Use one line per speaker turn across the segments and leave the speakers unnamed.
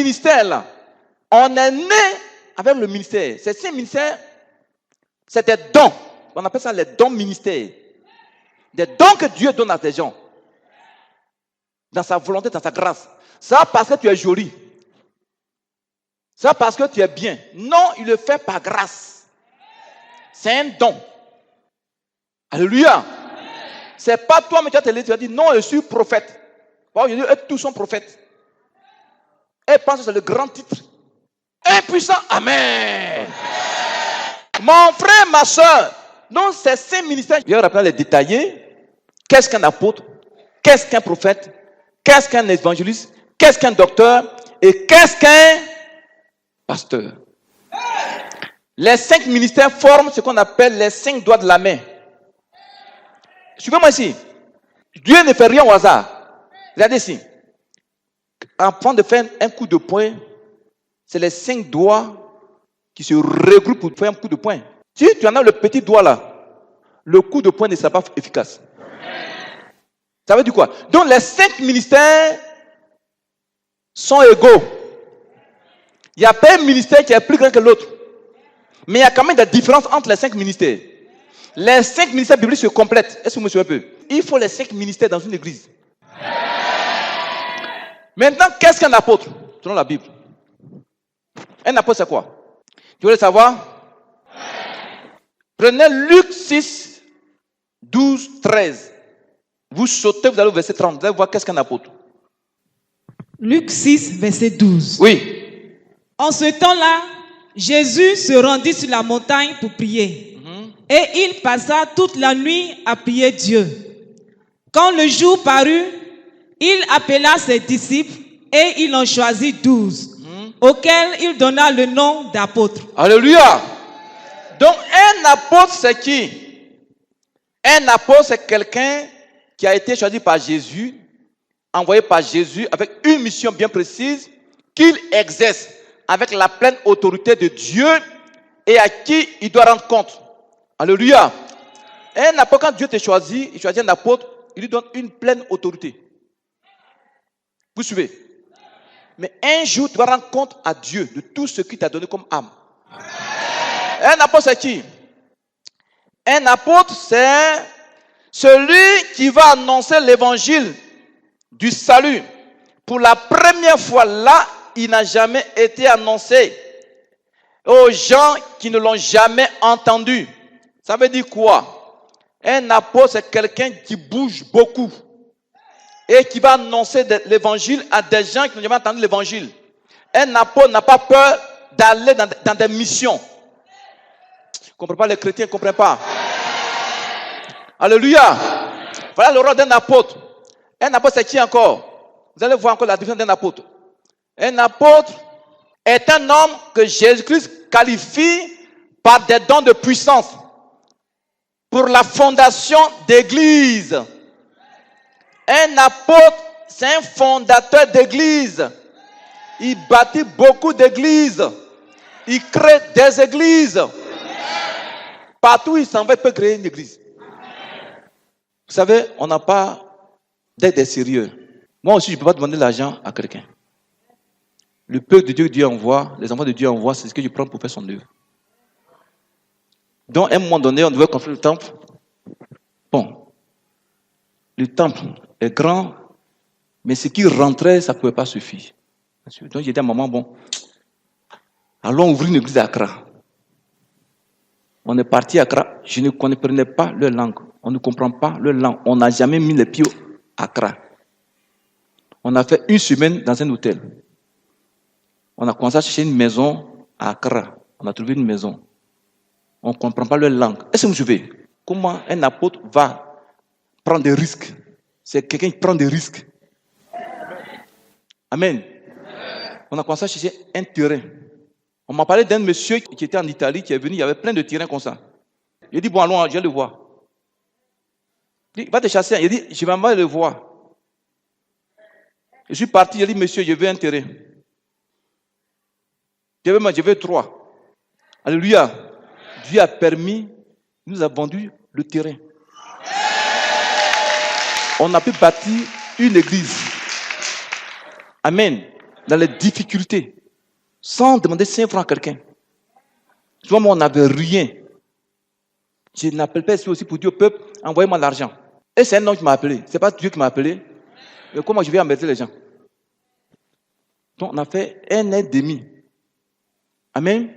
ministères-là, on est né avec le ministère. Ces 5 ministères, c'est des dons. On appelle ça les dons ministères. Des dons que Dieu donne à des gens. Dans sa volonté, dans sa grâce. Ça parce que tu es joli. Ça parce que tu es bien. Non, il le fait par grâce. C'est un don. Alléluia. C'est pas toi, mais tu vas dire, non, je suis prophète. Bon, je dis, eux tous sont prophètes. Et pense que c'est le grand titre. Impuissant, amen. Mon frère, ma soeur, donc ces 5 ministères, je vais rappeler les détailler. Qu'est-ce qu'un apôtre? Qu'est-ce qu'un prophète? Qu'est-ce qu'un évangéliste? Qu'est-ce qu'un docteur? Et qu'est-ce qu'un pasteur? Les 5 ministères forment ce qu'on appelle les 5 doigts de la main. Suivez-moi ici. Dieu ne fait rien au hasard. Regardez ici. Avant de faire un coup de poing, c'est les 5 doigts qui se regroupent pour faire un coup de poing. Si tu en as le petit doigt là, le coup de poing ne sera pas efficace. Ça veut dire quoi? Donc les 5 ministères sont égaux. Il n'y a pas un ministère qui est plus grand que l'autre. Mais il y a quand même des différences entre les 5 ministères. Les 5 ministères bibliques se complètent. Est-ce que vous me suivez un peu? Il faut les 5 ministères dans une église. Maintenant, qu'est-ce qu'un apôtre? Selon la Bible. Un apôtre, c'est quoi? Tu veux le savoir? Prenez Luc 6, 12, 13. Vous sautez, vous allez au verset 30. Vous allez voir qu'est-ce qu'un apôtre.
Luc 6, verset 12.
Oui.
En ce temps-là, Jésus se rendit sur la montagne pour prier. Et il passa toute la nuit à prier Dieu. Quand le jour parut, il appela ses disciples et il en choisit 12, auxquels il donna le nom d'apôtres.
Alléluia. Donc un apôtre, c'est qui? Un apôtre, c'est quelqu'un qui a été choisi par Jésus, envoyé par Jésus avec une mission bien précise qu'il exerce avec la pleine autorité de Dieu et à qui il doit rendre compte. Alléluia. Un apôtre, quand Dieu te choisit, il choisit un apôtre, il lui donne une pleine autorité. Vous suivez? Mais un jour, tu vas rendre compte à Dieu de tout ce qu'il t'a donné comme âme. Un apôtre, c'est qui? Un apôtre, c'est celui qui va annoncer l'évangile du salut. Pour la première fois, là, il n'a jamais été annoncé aux gens qui ne l'ont jamais entendu. Ça veut dire quoi? Un apôtre, c'est quelqu'un qui bouge beaucoup et qui va annoncer l'évangile à des gens qui n'ont jamais entendu l'évangile. Un apôtre n'a pas peur d'aller dans des missions. Je ne comprends pas, les chrétiens ne comprennent pas. Alléluia. Voilà le rôle d'un apôtre. Un apôtre, c'est qui encore? Vous allez voir encore la différence d'un apôtre. Un apôtre est un homme que Jésus-Christ qualifie par des dons de puissance pour la fondation d'église. Un apôtre, c'est un fondateur d'église. Il bâtit beaucoup d'églises. Il crée des églises. Partout où il s'en va, il peut créer une église. Vous savez, on n'a pas d'être sérieux. Moi aussi, je ne peux pas demander l'argent à quelqu'un. Le peuple de Dieu, Dieu envoie, les enfants de Dieu envoient, c'est ce que je prends pour faire son œuvre. Donc, à un moment donné, on devait construire le temple. Bon, le temple est grand, mais ce qui rentrait, ça ne pouvait pas suffire. Donc, j'ai dit à maman, bon, allons ouvrir une église à Accra. On est parti à Accra, je ne comprenais pas leur langue. On ne comprend pas leur langue. On n'a jamais mis les pieds à Accra. On a fait une semaine dans un hôtel. On a commencé à chercher une maison à Accra. On a trouvé une maison. On ne comprend pas leur langue. Est-ce que vous savez comment un apôtre va prendre des risques? C'est quelqu'un qui prend des risques. Amen. On a commencé à chercher un terrain. On m'a parlé d'un monsieur qui était en Italie, qui est venu, il y avait plein de terrains comme ça. Il dit, bon, allons, je vais le voir. Il dit, va te chasser. Il dit, je vais aller le voir. Je suis parti, il dit, monsieur, je veux un terrain. Je veux 3. Alléluia. Dieu a permis, il nous a vendu le terrain. On a pu bâtir une église. Amen. dans les difficultés, sans demander 5 francs à quelqu'un. Souvent, moi, on n'avait rien. Je n'appelle pas ici aussi pour dire au peuple, envoyez-moi l'argent. Et c'est un homme qui m'a appelé. Ce n'est pas Dieu qui m'a appelé. Mais comment je vais embêter les gens? Donc, on a fait 1 an et demi. Amen.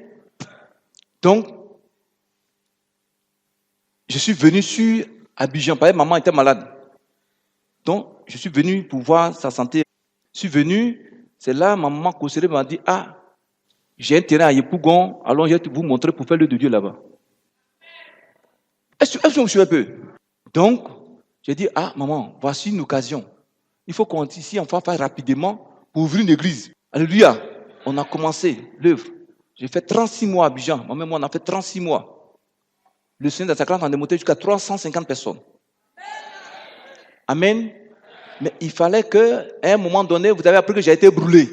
Donc, je suis venu sur Abidjan, parce que maman était malade. Donc, je suis venu pour voir sa santé. Je suis venu, c'est là, maman Kosere m'a dit, ah, j'ai un terrain à Yepougon, allons, je vais vous montrer pour faire le de Dieu là-bas. Est-ce que vous suivez un peu? Donc, j'ai dit, ah, maman, voici une occasion. Il faut qu'on ici, on va faire rapidement pour ouvrir une église. Alléluia. On a commencé l'œuvre. J'ai fait 36 mois à Abidjan. Moi-même, on a fait 36 mois. Le Seigneur de sa grâce en a monté jusqu'à 350 personnes. Amen. Mais il fallait qu'à un moment donné, vous avez appris que j'ai été brûlé.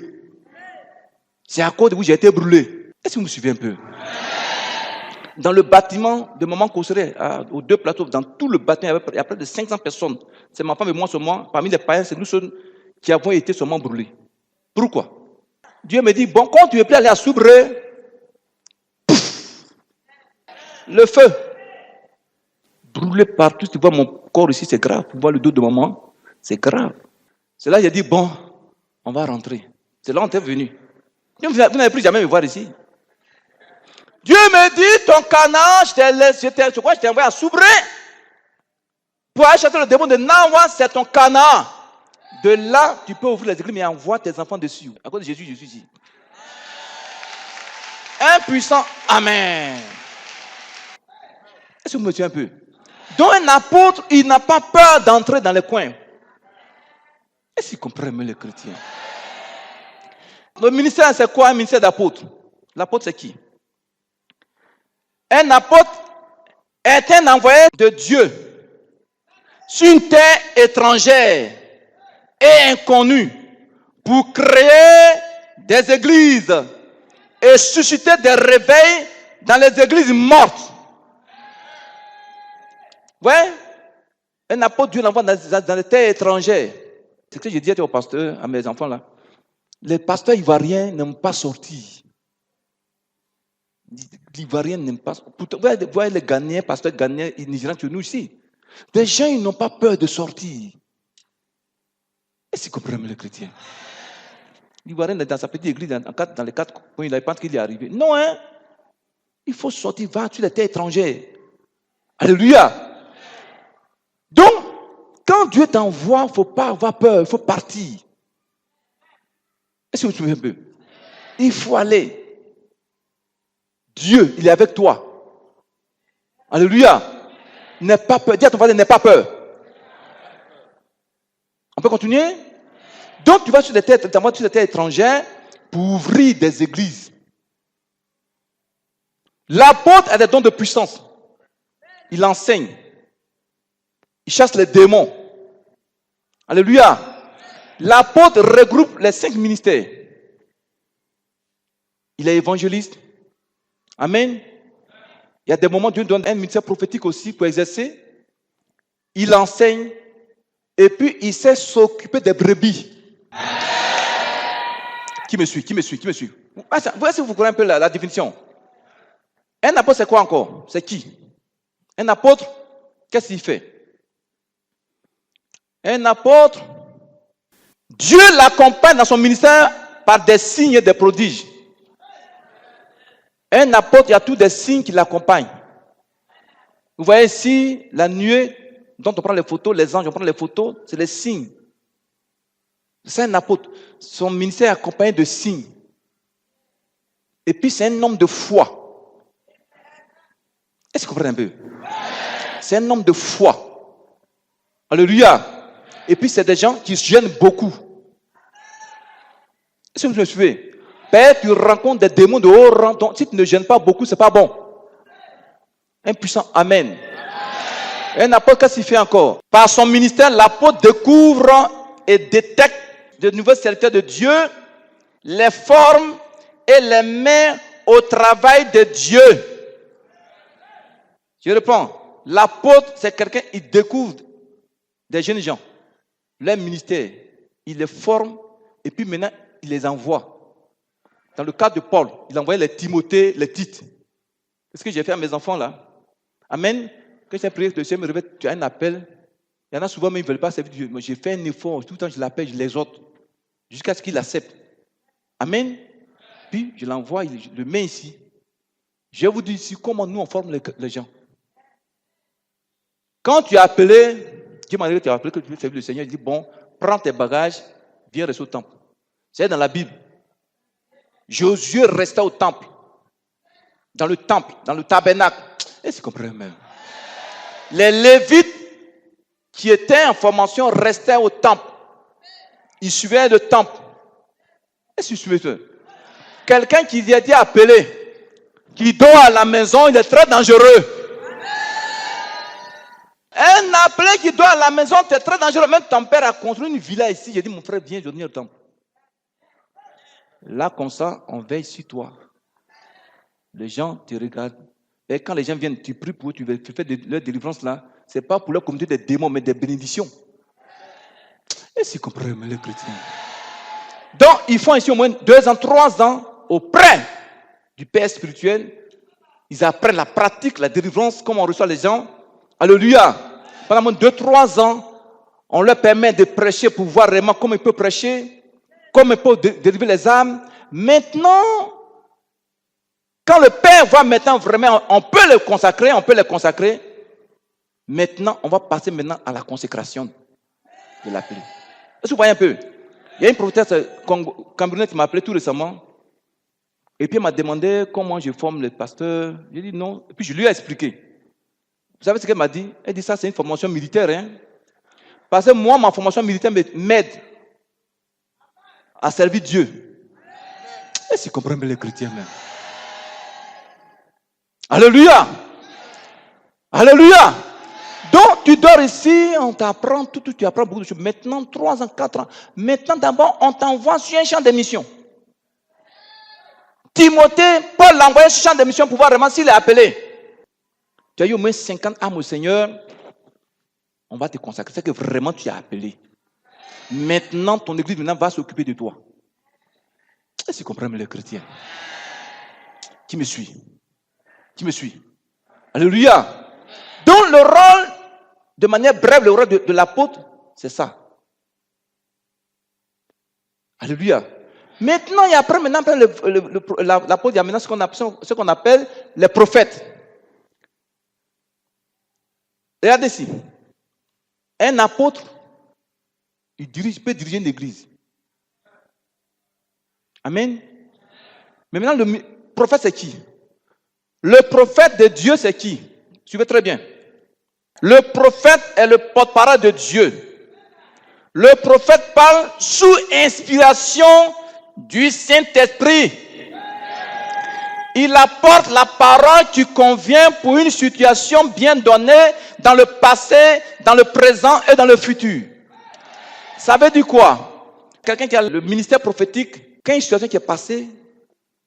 C'est à cause de vous que j'ai été brûlé. Est-ce que vous me suivez un peu? Dans le bâtiment de Maman Kosere, aux 2 plateaux, dans tout le bâtiment, il y a près de 500 personnes. C'est ma femme et moi seulement. Parmi les païens, c'est nous seuls qui avons été seulement brûlés. Pourquoi? Dieu me dit, bon, quand tu veux plus aller à Soubré, le feu. Brûlé partout, tu vois mon corps ici, c'est grave. Tu vois le dos de maman, c'est grave. C'est là que j'ai dit, bon, on va rentrer. C'est là qu'on est venu. Vous n'avez plus jamais me voir ici. Dieu me dit, ton canard, je crois que je t'ai envoyé à Soubré pour aller chercher le démon de Nawa, c'est ton canard. De là, tu peux ouvrir les églises, mais envoie tes enfants dessus. À cause de Jésus, je suis ici. Un puissant Amen. Est-ce que vous me suivez un peu? Donc un apôtre, il n'a pas peur d'entrer dans les coins. Est-ce qu'ils comprennent les chrétiens? Le ministère, c'est quoi un ministère d'apôtre? L'apôtre, c'est qui? Un apôtre est un envoyé de Dieu sur une terre étrangère et inconnue pour créer des églises et susciter des réveils dans les églises mortes. Ouais, un apôtre, Dieu l'envoie dans les terres étrangères. C'est ce que je disais au pasteur, à mes enfants là. Les pasteurs ivoiriens n'aiment pas sortir. L'Ivoirien n'aime pas. Vous voyez les Ghanéens, pasteurs Ghanéens, les Nigériens chez nous ici. Les gens, ils n'ont pas peur de sortir. Est-ce qu'ils comprennent les chrétiens? L'Ivoirien est dans sa petite église, dans les 4 coins, il pense qu'il est arrivé. Non, hein? Il faut sortir, va sur les terres étrangères. Alléluia. Donc, quand Dieu t'envoie, il ne faut pas avoir peur, il faut partir. Est-ce que vous vous souvenez un peu? Il faut aller. Dieu, il est avec toi. Alléluia. N'aie pas peur. Dis à ton voisin, n'aie pas peur. On peut continuer? Donc, tu vas sur des terres étrangères pour ouvrir des églises. L'apôtre a des dons de puissance. Il enseigne. Il chasse les démons. Alléluia. L'apôtre regroupe les 5 ministères. Il est évangéliste. Amen. Il y a des moments où Dieu donne un ministère prophétique aussi pour exercer. Il enseigne. Et puis, il sait s'occuper des brebis. Qui me suit? Vous voyez si vous connaissez un peu la définition. Un apôtre, c'est quoi encore? C'est qui? Un apôtre, qu'est-ce qu'il fait? Un apôtre, Dieu l'accompagne dans son ministère par des signes et des prodiges. Un apôtre, il y a tous des signes qui l'accompagnent. Vous voyez ici, la nuée dont on prend les photos, les anges, on prend les photos, c'est les signes. C'est un apôtre. Son ministère est accompagné de signes. Et puis, c'est un homme de foi. Est-ce que vous comprenez un peu? C'est un homme de foi. Alléluia. Et puis, c'est des gens qui se gênent beaucoup. Est-ce que vous me suivez? Père, tu rencontres des démons de haut rang. Donc, si tu ne gênes pas beaucoup, ce n'est pas bon. Un puissant Amen. Un apôtre, qu'est-ce qu'il fait encore? Par son ministère, l'apôtre découvre et détecte de nouveaux serviteurs de Dieu, les forme et les met au travail de Dieu. Je reprends. L'apôtre, c'est quelqu'un, il découvre des jeunes gens, leur ministère, il les forme, et puis maintenant, il les envoie. Dans le cas de Paul, il envoyait les Timothée, les Tite. C'est ce que j'ai fait à mes enfants là. Amen. Quand j'ai prié, le Seigneur me révèle, tu as un appel. Il y en a souvent, mais ils ne veulent pas servir Dieu. Moi, j'ai fait un effort. Tout le temps, je l'appelle, je les autres. Jusqu'à ce qu'il accepte. Amen. Puis, je l'envoie, je le mets ici. Je vous dis ici comment nous, on forme les gens. Quand tu es appelé, Dieu m'a dit que tu as appelé, que tu veux servir le Seigneur, il dit, bon, prends tes bagages, viens rester au temple. C'est dans la Bible. Josué restait au temple. Dans le temple, dans le tabernacle. Et c'est compris même. Les Lévites qui étaient en formation restaient au temple. Ils suivaient le temple. Est-ce que tu suivais ça? Quelqu'un qui a été appelé, qui dort à la maison, il est très dangereux. Un appelé qui dort à la maison, c'est très dangereux. Même ton père a construit une villa ici. J'ai dit, mon frère, viens, je vais venir au temple. Là, comme ça, on veille sur toi. Les gens te regardent. Et quand les gens viennent, tu pries pour eux, tu fais leur délivrance là. Ce n'est pas pour leur communauté des démons, mais des bénédictions. Et si vous comprenez les chrétiens. Donc, ils font ici au moins 2 ans, 3 ans auprès du Père spirituel. Ils apprennent la pratique, la délivrance, comment on reçoit les gens. Alléluia. Pendant 2-3 ans, on leur permet de prêcher pour voir vraiment comment ils peuvent prêcher, comment ils peuvent délivrer les âmes. Maintenant, quand le Père voit maintenant vraiment, on peut les consacrer. Maintenant, on va passer maintenant à la consécration de l'appelé. Est-ce que vous voyez un peu? Il y a une prophétesse camerounaise qui m'a appelé tout récemment. Et puis elle m'a demandé comment je forme les pasteurs. J'ai dit non. Et puis je lui ai expliqué. Vous savez ce qu'elle m'a dit? Elle dit ça, c'est une formation militaire. Hein? Parce que moi, ma formation militaire m'aide à servir Dieu. Est-ce que vous comprenez les chrétiens même? Alléluia! Alléluia! Donc, tu dors ici, on t'apprend tout, tu apprends beaucoup de choses. Maintenant, 3 ans, 4 ans. Maintenant, d'abord, on t'envoie sur un champ de mission. Timothée, Paul l'a envoyé sur un champ de mission pour voir vraiment s'il est appelé. Tu as eu au moins 50 âmes au Seigneur. On va te consacrer. C'est que vraiment tu es appelé. Maintenant, ton église va s'occuper de toi. Est-ce que tu comprends les chrétiens? Qui me suit? Qui me suit? Alléluia! Donc le rôle, de manière brève, le rôle de l'apôtre, c'est ça. Alléluia. Maintenant, et après l'apôtre, il y a maintenant ce qu'on appelle les prophètes. Regardez ici. Un apôtre, il peut diriger une église. Amen. Mais maintenant, le prophète, c'est qui? Le prophète de Dieu, c'est qui? Suivez très bien. Le prophète est le porte-parole de Dieu. Le prophète parle sous inspiration du Saint-Esprit. Il apporte la parole qui convient pour une situation bien donnée dans le passé, dans le présent et dans le futur. Ça veut dire quoi? Quelqu'un qui a le ministère prophétique, quand une situation qui est passée,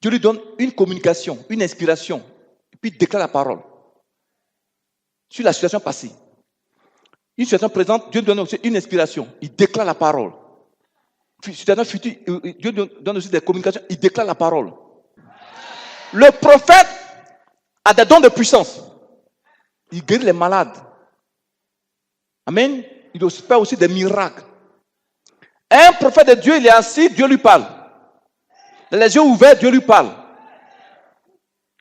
Dieu lui donne une communication, une inspiration, et puis il déclare la parole sur la situation passée. Une situation présente, Dieu donne aussi une inspiration, il déclare la parole. Situation future, Dieu donne aussi des communications, il déclare la parole. Le prophète a des dons de puissance. Il guérit les malades. Amen. Il fait aussi des miracles. Un prophète de Dieu, il est assis, Dieu lui parle. Il a les yeux ouverts, Dieu lui parle.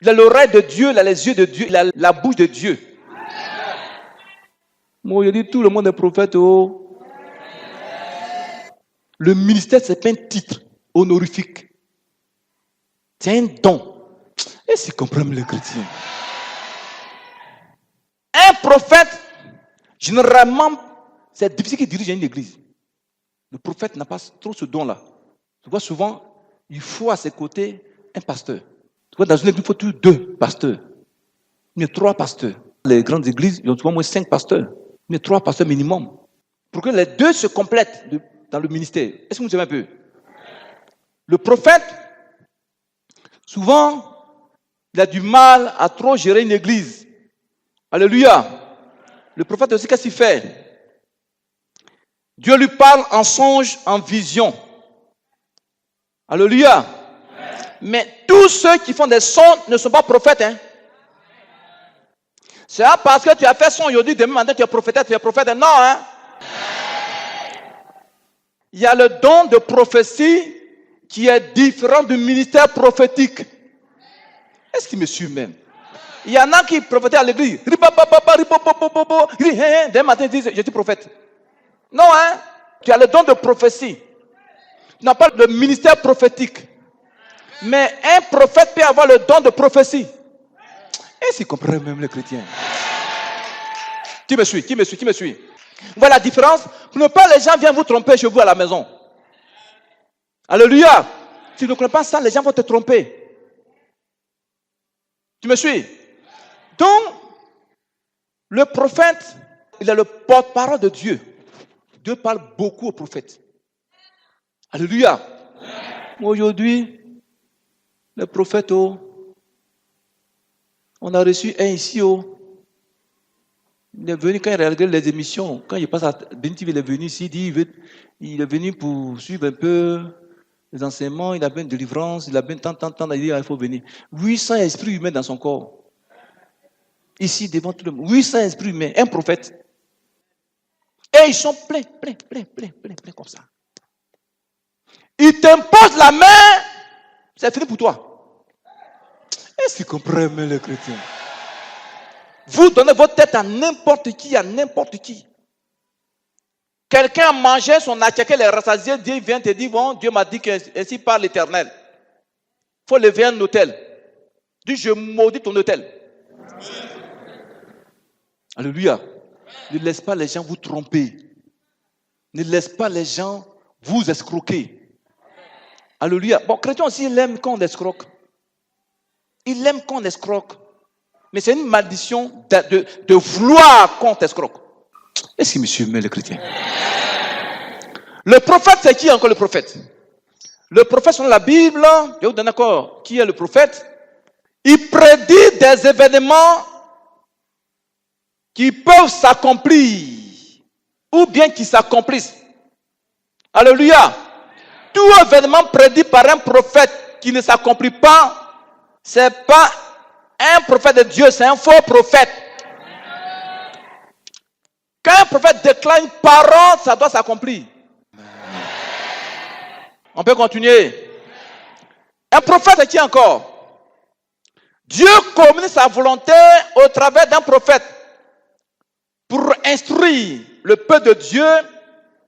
Il a l'oreille de Dieu, il a les yeux de Dieu, il a la bouche de Dieu. Moi, je dis tout le monde est prophète. Oh. Le ministère, ce n'est pas un titre honorifique. C'est un don. Et c'est comprendre les chrétiens. Un prophète, généralement, c'est difficile qu'il dirige une église. Le prophète n'a pas trop ce don-là. Tu vois, souvent, il faut à ses côtés un pasteur. Tu vois, dans une église, il faut toujours 2 pasteurs. Mais 3 pasteurs. Les grandes églises, ils ont souvent moins 5 pasteurs. Mais 3 pasteurs minimum. Pour que les 2 se complètent dans le ministère. Est-ce que vous savez un peu? Le prophète, souvent, il a du mal à trop gérer une église. Alléluia. Le prophète aussi, qu'est-ce qu'il fait? Dieu lui parle en songe, en vision. Alléluia. Mais tous ceux qui font des sons ne sont pas prophètes. Hein. C'est pas parce que tu as fait son aujourd'hui, demain matin tu es prophète, Non, hein. Il y a le don de prophétie qui est différent du ministère prophétique. Est-ce qu'il me suit même? Il y en a qui prophétisent à l'église. Demain matin ils disent, je suis prophète. Non, hein. Tu as le don de prophétie. Tu n'as pas le ministère prophétique. Mais un prophète peut avoir le don de prophétie. Est-ce qu'il comprend même les chrétiens? Qui me suit? Voilà la différence. Pour ne pas les gens viennent vous tromper chez vous à la maison. Alléluia. Si tu ne connais pas ça, les gens vont te tromper. Tu me suis? Donc, le prophète, il est le porte-parole de Dieu. Dieu parle beaucoup aux prophètes. Alléluia. Aujourd'hui, le prophète, on a reçu un ici. Il est venu quand il regardait les émissions. Quand il passe à BNTV, il est venu ici. Il est venu pour suivre un peu les enseignements. Il a bien de délivrance. Il a bien tant. Il dit il faut venir. 800 esprits humains dans son corps. Ici, devant tout le monde. 800 esprits humains. Un prophète. Et ils sont pleins comme ça. Il t'impose la main. C'est fini pour toi. Est-ce qu'ils comprennent les chrétiens? Vous donnez votre tête à n'importe qui, Quelqu'un a mangé son attiaké, il est rassasié, Dieu vient te dire, bon, Dieu m'a dit que ainsi parle l'Éternel. Il faut lever un autel. Dis, je maudis ton autel. Alléluia. Ne laisse pas les gens vous tromper. Ne laisse pas les gens vous escroquer. Alléluia. Bon, chrétien aussi, il aime quand on escroque. Il aime qu'on escroque. Mais c'est une malédiction de vouloir qu'on t'escroque. Est-ce que monsieur met le chrétien? Le prophète, c'est qui encore le prophète? Le prophète, selon la Bible, je vais vous donner encore qui est le prophète. Il prédit des événements qui peuvent s'accomplir ou bien qui s'accomplissent. Alléluia. Tout événement prédit par un prophète qui ne s'accomplit pas, c'est pas un prophète de Dieu, c'est un faux prophète. Quand un prophète déclare une parole, ça doit s'accomplir. On peut continuer. Un prophète, c'est qui encore? Dieu communique sa volonté au travers d'un prophète pour instruire le peuple de Dieu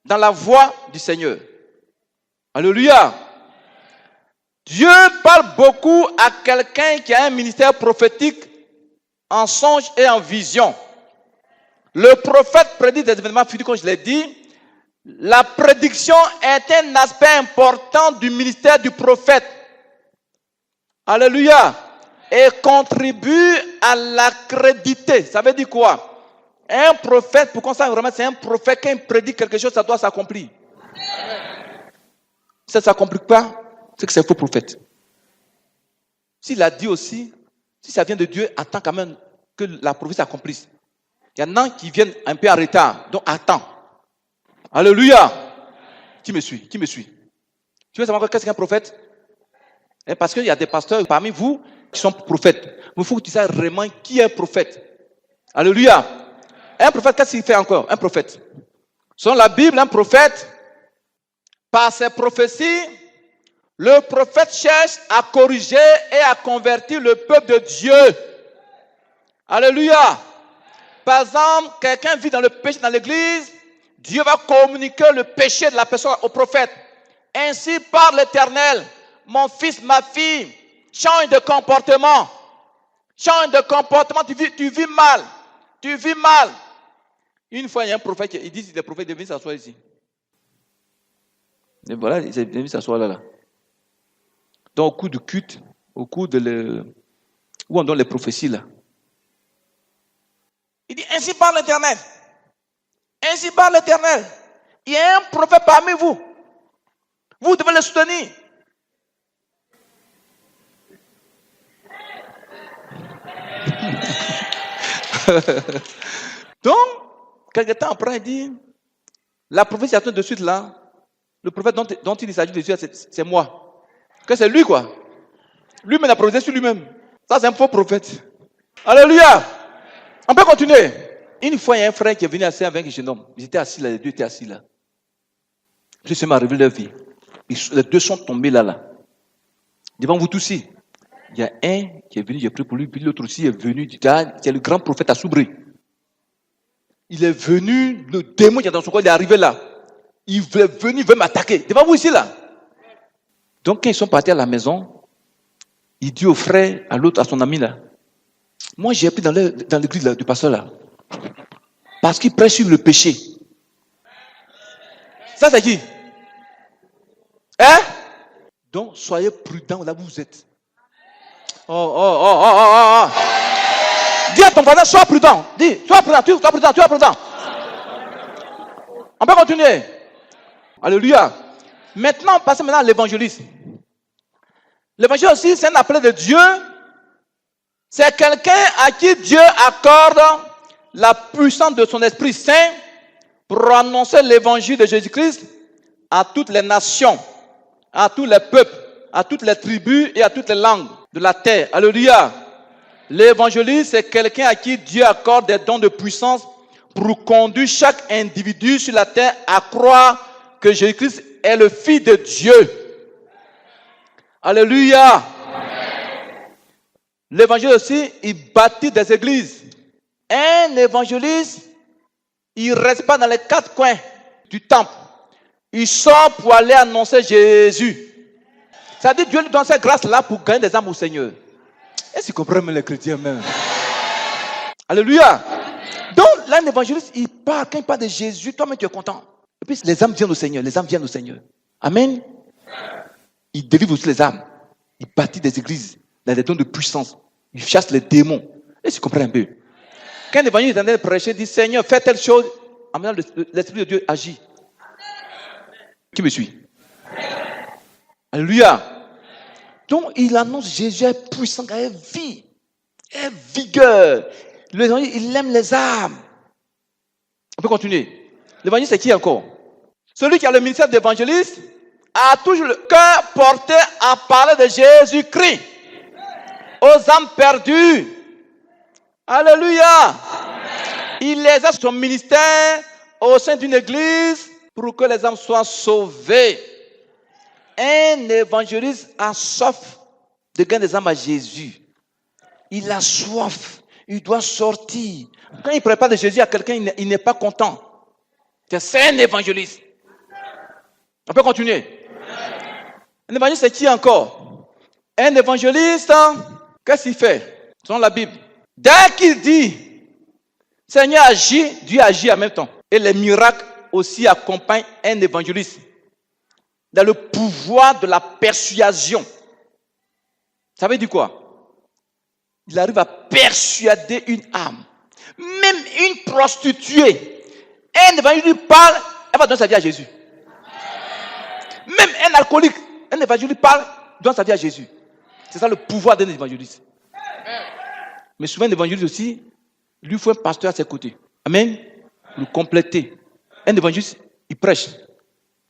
dans la voie du Seigneur. Alléluia. Dieu parle beaucoup à quelqu'un qui a un ministère prophétique en songe et en vision. Le prophète prédit des événements futurs, comme je l'ai dit. La prédiction est un aspect important du ministère du prophète. Alléluia. Et contribue à l'accréditer. Ça veut dire quoi? Un prophète, pour qu'on sache vraiment, c'est un prophète. Quand il prédit quelque chose, ça doit s'accomplir. Si ça ne s'accomplit pas, c'est que c'est un faux prophète. S'il a dit aussi, si ça vient de Dieu, attends quand même que la prophétie s'accomplisse. Il y en a qui viennent un peu en retard, donc attends. Alléluia. Qui me suit? Tu veux savoir qu'est-ce qu'un prophète? Parce qu'il y a des pasteurs parmi vous qui sont prophètes. Mais il faut que tu saches vraiment qui est un prophète. Alléluia. Un prophète, qu'est-ce qu'il fait encore? Un prophète. Selon la Bible, un prophète, par ses prophéties, le prophète cherche à corriger et à convertir le peuple de Dieu. Alléluia. Par exemple, quelqu'un vit dans le péché dans l'église, Dieu va communiquer le péché de la personne au prophète. Ainsi parle l'Éternel, mon fils, ma fille, change de comportement. Change de comportement, tu vis mal. Une fois, il y a un prophète, il dit, le prophète devait s'asseoir ici. Et voilà, il devait s'asseoir là. Donc, au cours du culte, au cours de où on donne les prophéties là. Il dit, ainsi parle l'Éternel. Ainsi parle l'Éternel. Il y a un prophète parmi vous. Vous devez le soutenir. Donc, quelque temps après, il dit, la prophétie attend de suite là. Le prophète dont il s'agit de Dieu, c'est moi. Que c'est lui quoi. Lui-même a prophète sur lui-même. Ça c'est un faux prophète. Alléluia. On peut continuer. Une fois il y a un frère qui est venu assis avec un jeune homme. Ils étaient assis là, les deux étaient assis là. Jésus m'a révélé leur vie. Les deux sont tombés là. Devant vous tous ici. Il y a un qui est venu, j'ai prié pour lui, puis l'autre aussi est venu. C'est le grand prophète à Soubri. Il est venu, le démon qui est dans son corps, il est arrivé là. Il est venu, il veut m'attaquer. Devant vous ici là. Donc quand ils sont partis à la maison, il dit au frère, à l'autre, à son ami là, moi j'ai appris dans l'église là, du pasteur là. Parce qu'il prêche sur le péché. Ça c'est qui? Hein? Donc soyez prudents là où vous êtes. Dis à ton voisin, sois prudent. Dis, sois prudent. On peut continuer. Alléluia. Maintenant, passons à l'évangélisme. L'évangile aussi, c'est un appel de Dieu. C'est quelqu'un à qui Dieu accorde la puissance de son Esprit Saint pour annoncer l'évangile de Jésus-Christ à toutes les nations, à tous les peuples, à toutes les tribus et à toutes les langues de la terre. Alléluia. L'évangéliste, c'est quelqu'un à qui Dieu accorde des dons de puissance pour conduire chaque individu sur la terre à croire que Jésus-Christ est le Fils de Dieu. Alléluia. L'évangile aussi, il bâtit des églises. Un évangéliste, il ne reste pas dans les quatre coins du temple. Il sort pour aller annoncer Jésus. Ça dit Dieu lui donne cette grâce-là pour gagner des âmes au Seigneur. Est-ce qu'ils comprennent les chrétiens même? Alléluia. Donc, là, l'évangéliste, il parle, quand il parle de Jésus, toi-même tu es content. Et puis, les âmes viennent au Seigneur, Amen. Il délivre aussi les âmes. Il bâtit des églises, dans des dons de puissance. Il chasse les démons. Est-ce qu'ils comprennent un peu? Quand l'évangéliste est en train de prêcher, il dit, Seigneur, fais telle chose. En même temps, l'Esprit de Dieu agit. Qui me suit? Alléluia. Donc, il annonce Jésus est puissant, il a vie, est vigueur. L'évangile, il aime les âmes. On peut continuer. L'évangile, c'est qui encore? Celui qui a le ministère d'évangéliste a toujours le cœur porté à parler de Jésus-Christ aux âmes perdues. Alléluia. Il exerce son ministère au sein d'une église pour que les âmes soient sauvées. Un évangéliste a soif de gagner des âmes à Jésus. Il a soif. Il doit sortir. Quand il prépare de Jésus à quelqu'un, il n'est pas content. C'est un évangéliste. On peut continuer. Un évangéliste, c'est qui encore? Un évangéliste, qu'est-ce qu'il fait? Selon la Bible. Dès qu'il dit, Seigneur agit, Dieu agit en même temps. Et les miracles aussi accompagnent un évangéliste. Dans le pouvoir de la persuasion. Ça veut dire quoi? Il arrive à persuader une âme. Même une prostituée. Un évangéliste lui parle, elle va donner sa vie à Jésus. Même un alcoolique, un évangéliste parle, donne sa vie à Jésus. C'est ça le pouvoir d'un évangéliste. Mais souvent, un évangéliste aussi, lui faut un pasteur à ses côtés. Amen. Pour le compléter. Un évangéliste, il prêche,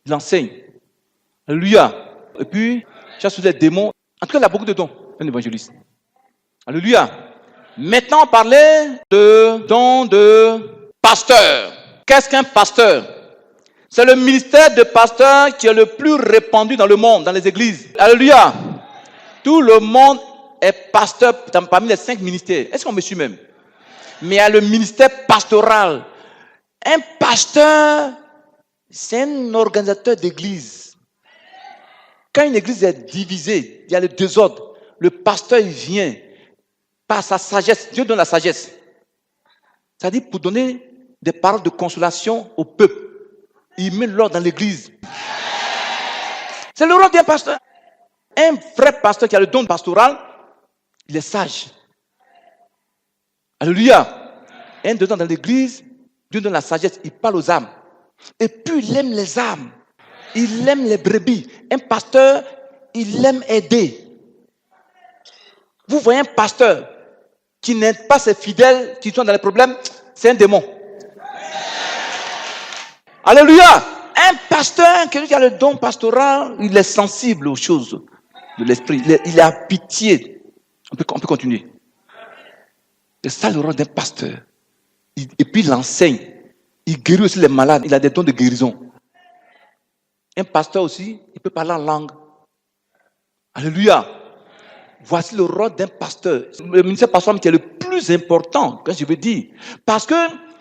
il enseigne. Alléluia. Et puis, chasse les démons. En tout cas, il a beaucoup de dons, un évangéliste. Alléluia. Maintenant, on parlait de dons de pasteur. Qu'est-ce qu'un pasteur? C'est le ministère de pasteur qui est le plus répandu dans le monde, dans les églises. Alléluia. Tout le monde est pasteur parmi les 5 ministères. Est-ce qu'on me suit même? Mais il y a le ministère pastoral. Un pasteur, c'est un organisateur d'église. Quand une église est divisée, il y a le désordre. Le pasteur, il vient par sa sagesse. Dieu donne la sagesse. C'est-à-dire pour donner des paroles de consolation au peuple. Il met l'ordre dans l'église. C'est le rôle d'un pasteur. Un vrai pasteur qui a le don pastoral, il est sage. Alléluia. Un dedans dans l'église, Dieu donne la sagesse, il parle aux âmes. Et puis il aime les âmes. Il aime les brebis. Un pasteur, il aime aider. Vous voyez un pasteur qui n'aide pas ses fidèles qui sont dans les problèmes, c'est un démon. Alléluia. Un pasteur qui a le don pastoral, il est sensible aux choses. de l'esprit. Il a pitié. On peut continuer. C'est ça le rôle d'un pasteur. Et puis il enseigne. Il guérit aussi les malades. Il a des dons de guérison. Un pasteur aussi, il peut parler en langue. Alléluia. Voici le rôle d'un pasteur. Le ministère pastoral qui est le plus important, quand je veux dire. Parce que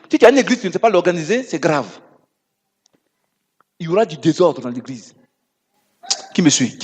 si tu as une église, tu ne sais pas l'organiser, c'est grave. Il y aura du désordre dans l'église. Qui me suit?